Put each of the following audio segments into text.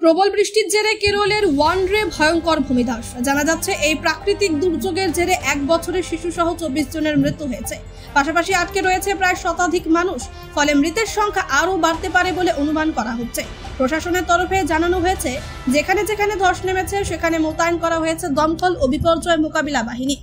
প্রবল বৃষ্টির জেরে কেরলের ওয়ানড্রে ভয়ঙ্কর ভূমিধস। জানা যাচ্ছে এই প্রাকৃতিক দুর্যোগের জেরে 1 বছরের শিশু সহ 24 জনের মৃত্যু হয়েছে। পাশাপাশি আটকে রয়েছে প্রায় শতাধিক মানুষ। ফলে মৃতের সংখ্যা আরও বাড়তে পারে বলে অনুমান করা হচ্ছে। প্রশাসনের তরফে জানানো হয়েছে, যেখানে যেখানে ধস নেমেছে সেখানে মোতায়েন করা হয়েছে দমকল ও বিপর্যয় মোকাবিলা বাহিনী।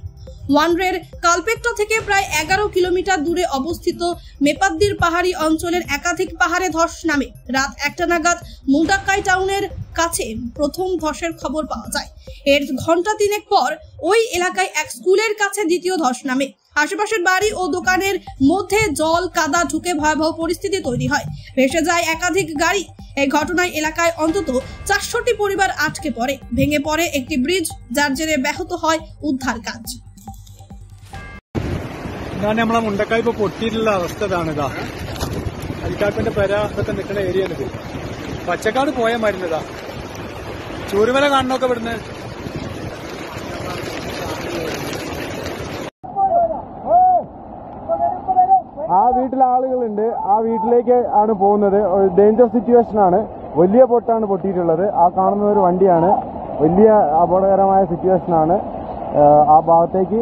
ওয়ানড্রের কালপেট্টা থেকে প্রায় 11 কিলোমিটার দূরে অবস্থিত মেপাদ্দির পাহাড়ি অঞ্চলের একাধিক পাহাড়ে ধস নামে। রাত 1টা নাগাদ মুন্ডাক্কাই টাউনের কাছে প্রথম ধসের খবর পাওয়া যায়। এর ঘন্টা 3 পর ওই এলাকায় এক স্কুলের কাছে দ্বিতীয় ধস নামে। আশেপাশের বাড়ি ও দোকানের মধ্যে জল কাদা ঢুকে ভয়াবহ পরিস্থিতি তৈরি হয়। ভেসে যায় একাধিক গাড়ি। এই ঘটনায় এলাকায় অন্তত 400টি পরিবার আটকে পড়ে। ভেঙে পড়ে একটি ব্রিজ, যার জেরে ব্যাহত হয় ഉദ്ധാർ কাজ। നമ്മളെ മുണ്ടക്കായ് ഇപ്പൊ പൊട്ടിയിട്ടുള്ള അവസ്ഥ ഇതാണിതാ. അരിക്കാട്ടിന്റെ പെര ഇതൊക്കെ നിൽക്കുന്ന ഏരിയ ഇത്. പച്ചക്കാട് പോയ മരുന്നതാ. ചൂരുമല കാണണമൊക്കെ ഇവിടുന്ന്. ആ വീട്ടിലെ ആളുകളുണ്ട്. ആ വീട്ടിലേക്ക് ആണ് പോകുന്നത്. ഡേഞ്ചർ സിറ്റുവേഷൻ ആണ്. വലിയ പൊട്ടാണ് പൊട്ടിയിട്ടുള്ളത്. ആ കാണുന്ന ഒരു വണ്ടിയാണ്. വലിയ അപകടകരമായ സിറ്റുവേഷൻ ആണ് ആ ഭാഗത്തേക്ക്.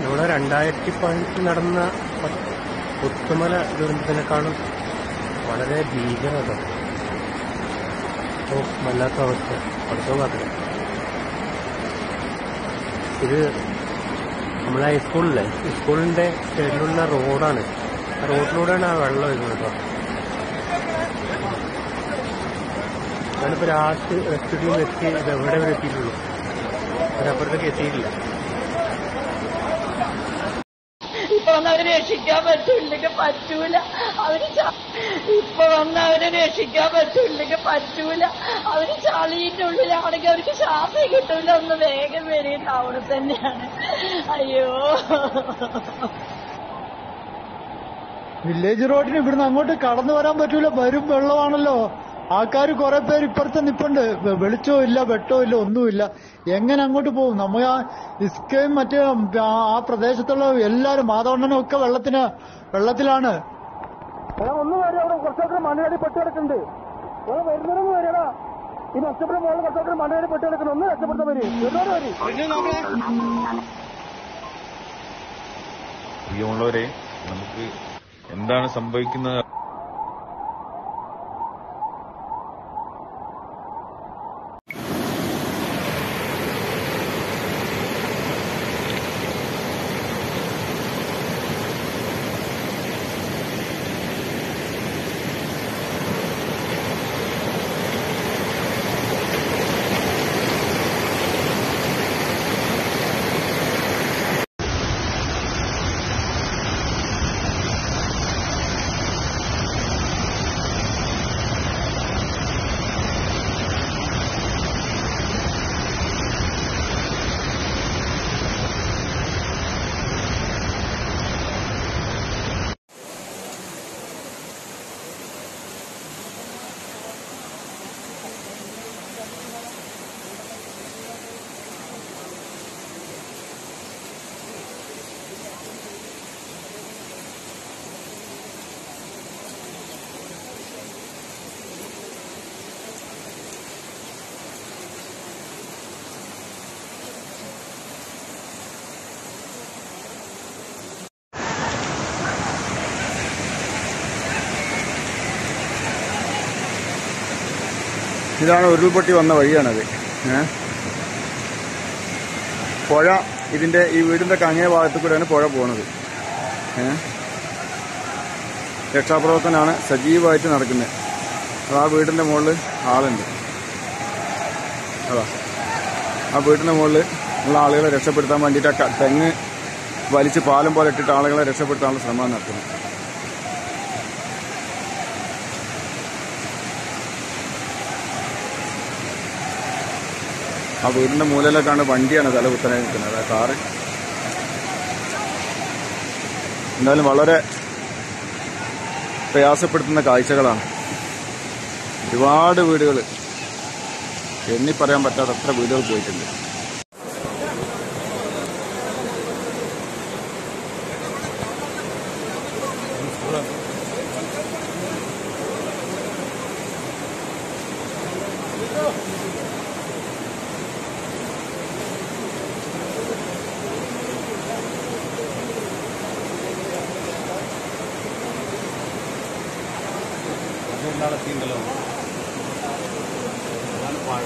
ഇവിടെ 2015 നടന്ന പുത്തുമല ദുരന്തത്തിനേക്കാളും വളരെ ഭീകരത. വല്ലാത്ത അവസ്ഥ. പഠിത്തമാക്കണം. ഇത് നമ്മളെ സ്കൂളിലെ സ്കൂളിന്റെ സൈഡിലുള്ള റോഡാണ്. ആ റോഡിലൂടെയാണ് ആ വെള്ളം വരുന്നത് കേട്ടോ. ഞാനിപ്പോൾ ലാസ്റ്റ് റെസ്ക്യൂ ടീം എത്തി എവിടെ വരെ എത്തിയിട്ടുള്ളൂ. അതിനപ്പുറത്തേക്ക് എത്തിയിട്ടില്ല. അവരെ രക്ഷിക്കാൻ പറ്റൂല്ലെങ്കിൽ പറ്റൂല. ഇപ്പൊ വന്ന് അവരെ രക്ഷിക്കാൻ പറ്റൂല്ലെങ്കിൽ പറ്റൂല. അവര് ചളിന്റെ ഉള്ളിലാണെങ്കിൽ അവർക്ക് ശ്വാസം കിട്ടൂല. ഒന്ന് വേഗം വരും. ടൗണിൽ തന്നെയാണ്. അയ്യോ, വില്ലേജ് റോഡിന് ഇവിടുന്ന് അങ്ങോട്ട് കടന്നു വരാൻ പറ്റൂല. വരും വെള്ളമാണല്ലോ. ആൾക്കാർ കുറെ പേര് ഇപ്പുറത്ത് നിപ്പുണ്ട്. വെളിച്ചവും ഇല്ല, വെട്ടവും ഇല്ല, ഒന്നുമില്ല. എങ്ങനെ അങ്ങോട്ട് പോകും? നമ്മൾ ആ ഇസ്കയും മറ്റേ ആ പ്രദേശത്തുള്ള എല്ലാരും മാതവണ്ണനും ഒക്കെ വെള്ളത്തിലാണ്. ഒന്ന് വരെ അവിടെ കുറച്ചൊക്കെ മണ്ണിനടി പെട്ട് കിടക്കുന്നുണ്ട്. വരുന്നവരൊന്നും വരികടാ. ഈ നഷ്ടപ്പെട്ട മുകളിൽ കുറച്ചൊക്കെ മണ്ണിനടി പെട്ട് കിടക്കുന്നു. ഒന്ന് രക്ഷപ്പെടുത്ത വരും. പ്രിയമുള്ളവരെ, നമുക്ക് എന്താണ് സംഭവിക്കുന്നത്? ഇതാണ് ഉരുൾപൊട്ടി വന്ന വഴിയാണത്. പുഴ ഇതിൻ്റെ ഈ വീടിൻ്റെ അങ്ങേ ഭാഗത്തു കൂടെയാണ് പുഴ പോകുന്നത്. രക്ഷാപ്രവർത്തനമാണ് സജീവമായിട്ട് നടക്കുന്നത്. അത് ആ വീടിൻ്റെ മുകളിൽ ആളുണ്ട്. അതാ ആ വീടിൻ്റെ മുകളിൽ ഉള്ള ആളുകളെ രക്ഷപ്പെടുത്താൻ വേണ്ടിയിട്ട് തെങ്ങ് വലിച്ച് പാലം പോലെ ഇട്ടിട്ട് ആളുകളെ രക്ഷപ്പെടുത്താനുള്ള ശ്രമം നടത്തുന്നു. ആ വീടിൻ്റെ മൂലയിലേക്കാണ് വണ്ടിയാണ് തല കുത്തനെ നിൽക്കുന്നത്. ആ കാറ് എന്തായാലും വളരെ പ്രയാസപ്പെടുത്തുന്ന കാഴ്ചകളാണ്. ഒരുപാട് വീടുകൾ, എണ്ണി പറയാൻ പറ്റാത്തത്ര വീടുകൾ പോയിട്ടുണ്ട്. നടത്തിയിട്ടുണ്ടല്ലോ വാഴ.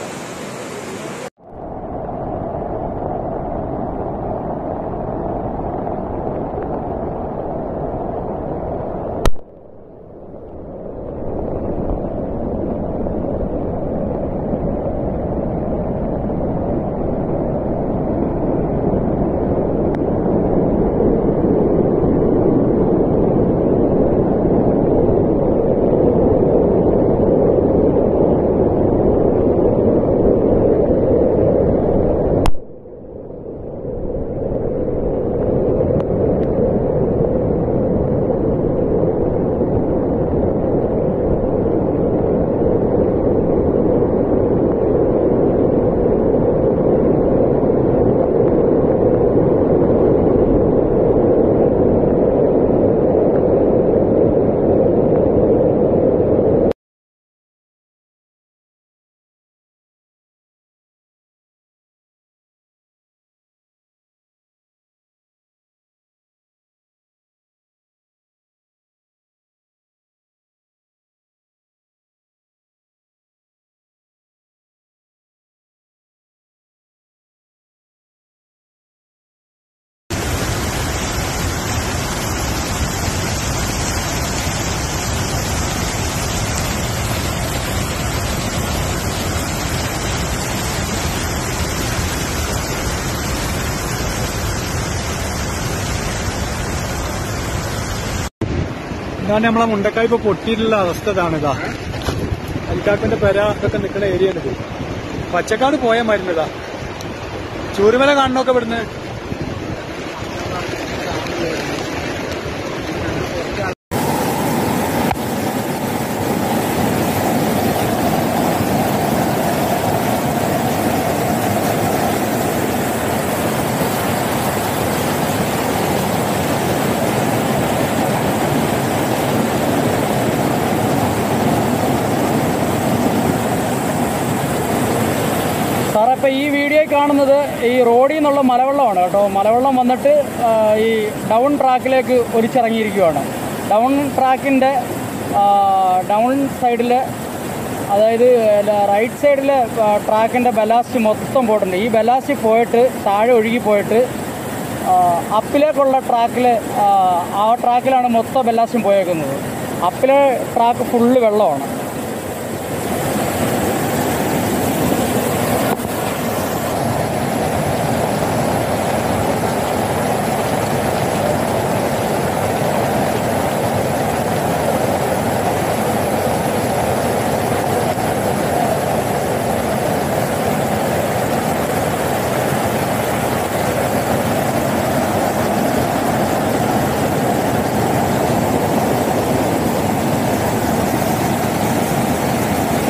ഇതാണ് നമ്മളെ മുണ്ടക്കായ് ഇപ്പൊ പൊട്ടിയിട്ടുള്ള അവസ്ഥ. ഇതാണിതാ അലിക്കാക്കന്റെ പെര ഇതൊക്കെ നിൽക്കുന്ന ഏരിയയാണിത്. പച്ചക്കാട് പോയാൽ മരുന്നതാ. ചൂരുമല കാണണമൊക്കെ ഇവിടുന്ന്. സാറേ, ഇപ്പോൾ ഈ വീഡിയോ കാണുന്നത് ഈ റോഡിൽ നിന്നുള്ള മലവെള്ളമാണ് കേട്ടോ. മലവെള്ളം വന്നിട്ട് ഈ ഡൗൺ ട്രാക്കിലേക്ക് ഒലിച്ചിറങ്ങിയിരിക്കുകയാണ്. ഡൗൺ ട്രാക്കിൻ്റെ ഡൗൺ സൈഡിൽ, അതായത് റൈറ്റ് സൈഡിൽ ട്രാക്കിൻ്റെ ബലാസ്റ്റ് മൊത്തം പോയിട്ടുണ്ട്. ഈ ബലാസ്റ്റ് പോയിട്ട് താഴെ ഒഴുകി പോയിട്ട് അപ്പിലേക്കുള്ള ട്രാക്കിൽ, ആ ട്രാക്കിലാണ് മൊത്തം ബലാസ്റ്റും പോയേക്കുന്നത്. അപ്പിലെ ട്രാക്ക് ഫുള്ള് വെള്ളമാണ്.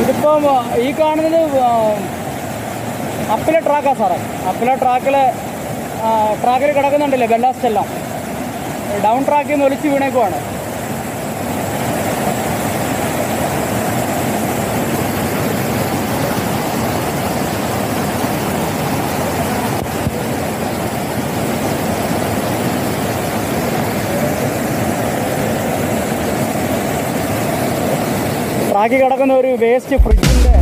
ഇതിപ്പം ഈ കാണുന്നത് അപ്പിലെ ട്രാക്കാണ് സാറേ. അപ്പിലെ ട്രാക്കിൽ കിടക്കുന്നുണ്ടല്ലേ ബെല്ലാസ്റ്റ് എല്ലാം. ഡൗൺ ട്രാക്കിൽ നിന്ന് ഒലിച്ച് വീണേക്കുവാണ്. ട്രാക്കിൽ കിടക്കുന്ന ഒരു വേസ്റ്റ് ഫ്രിഡ്ജിൻ്റെ